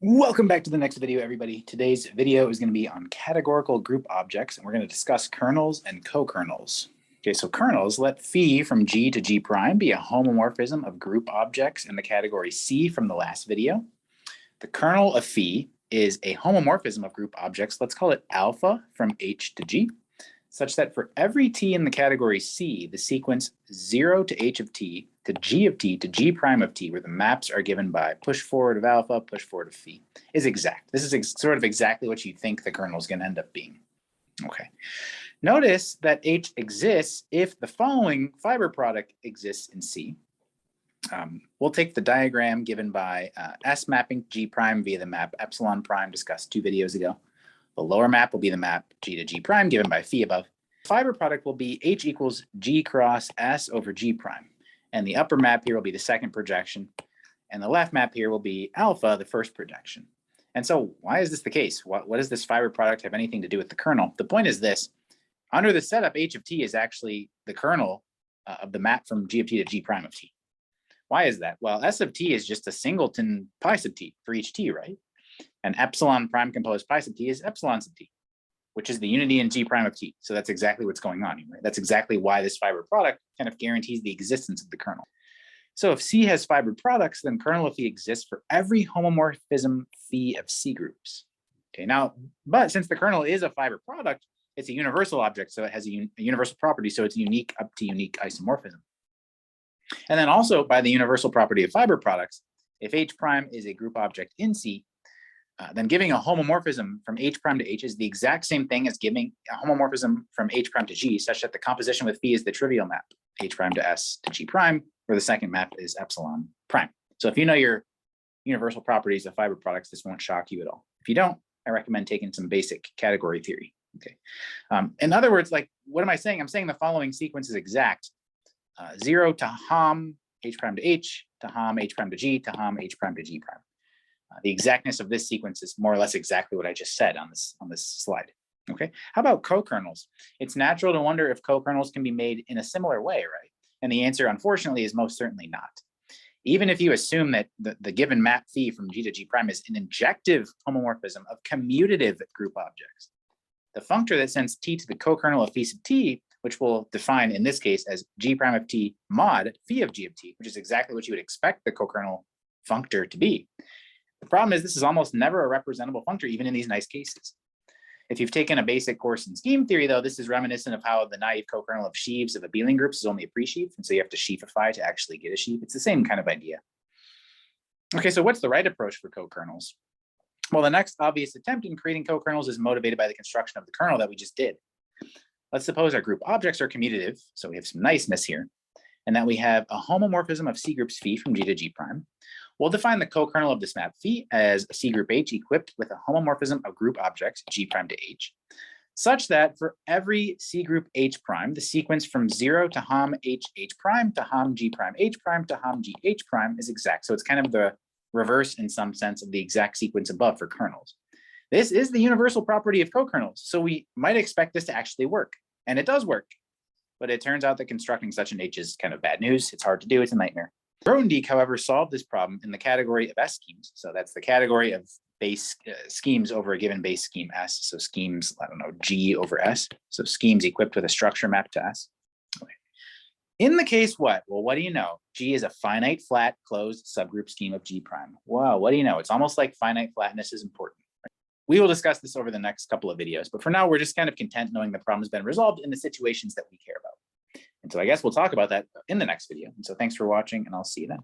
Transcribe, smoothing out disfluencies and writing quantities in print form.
Welcome back to the next video, everybody. Today's video is going to be on categorical group objects, and we're going to discuss kernels and cokernels. Okay, so kernels let phi from G to G prime be a homomorphism of group objects in the category C from the last video. The kernel of phi is a homomorphism of group objects, let's call it alpha from H to G, such that for every t in the category C, the sequence 0 to H of t to G of t to G prime of t, where the maps are given by push forward of alpha, push forward of phi, is exact. This is sort of exactly what you think the kernel is going to end up being. Okay. Notice that H exists if the following fiber product exists in C. We'll take the diagram given by S mapping G prime via the map epsilon prime discussed 2 videos ago. The lower map will be the map G to G prime given by phi above. Fiber product will be H equals G cross S over G prime. And the upper map here will be the second projection. And the left map here will be alpha, the first projection. And so why is this the case? What does this fiber product have anything to do with the kernel? The point is this. Under the setup, H of t is actually the kernel of the map from G of t to G prime of t. Why is that? Well, S of t is just a singleton pi sub t for each t, right? And epsilon prime composed pi sub t is epsilon sub t, which is the unity in G prime of t. So that's exactly what's going on here, right? That's exactly why this fiber product kind of guarantees the existence of the kernel. So if C has fiber products, then kernel of phi exists for every homomorphism phi of C groups. Okay, now, but since the kernel is a fiber product, it's a universal object, so it has a universal property, so it's unique up to unique isomorphism. And then also by the universal property of fiber products, if H prime is a group object in C, then giving a homomorphism from H prime to H is the exact same thing as giving a homomorphism from H prime to G, such that the composition with phi is the trivial map, H prime to S to G prime, where the second map is epsilon prime. So if you know your universal properties of fiber products, this won't shock you at all. If you don't, I recommend taking some basic category theory. Okay. In other words, like, what am I saying? I'm saying the following sequence is exact. 0 to hom H prime to H, to hom H prime to G, to hom H prime to G prime. The exactness of this sequence is more or less exactly what I just said on this slide. Okay. How about cokernels? It's natural to wonder if cokernels can be made in a similar way, right? And the answer, unfortunately, is most certainly not. Even if you assume that the given map phi from G to G prime is an injective homomorphism of commutative group objects, the functor that sends t to the cokernel of phi sub t, which we'll define in this case as G prime of t mod phi of G of t, which is exactly what you would expect the cokernel functor to be. The problem is this is almost never a representable functor, even in these nice cases. If you've taken a basic course in scheme theory, though, this is reminiscent of how the naive cokernel of sheaves of abelian groups is only a pre-sheaf, and so you have to sheafify to actually get a sheaf. It's the same kind of idea. Okay, so what's the right approach for cokernels? Well, the next obvious attempt in creating cokernels is motivated by the construction of the kernel that we just did. Let's suppose our group objects are commutative, so we have some niceness here, and that we have a homomorphism of C groups phi from G to G prime. We'll define the cokernel of this map phi as a C group H equipped with a homomorphism of group objects G prime to H, such that for every C group H prime, the sequence from 0 to hom H H prime to hom G prime H prime to hom G H prime is exact. So it's kind of the reverse in some sense of the exact sequence above for kernels. This is the universal property of cokernels, so we might expect this to actually work, and it does work. But it turns out that constructing such an H is kind of bad news. It's hard to do. It's a nightmare. Grothendieck, however, solved this problem in the category of S schemes. So that's the category of base schemes over a given base scheme S. So schemes, I don't know, G over S. So schemes equipped with a structure map to S. Okay. In the case what? Well, what do you know? G is a finite flat closed subgroup scheme of G prime. Wow, what do you know? It's almost like finite flatness is important. Right? We will discuss this over the next couple of videos, but for now, we're just kind of content knowing the problem has been resolved in the situations that we care about. And so I guess we'll talk about that in the next video. And so thanks for watching, and I'll see you then.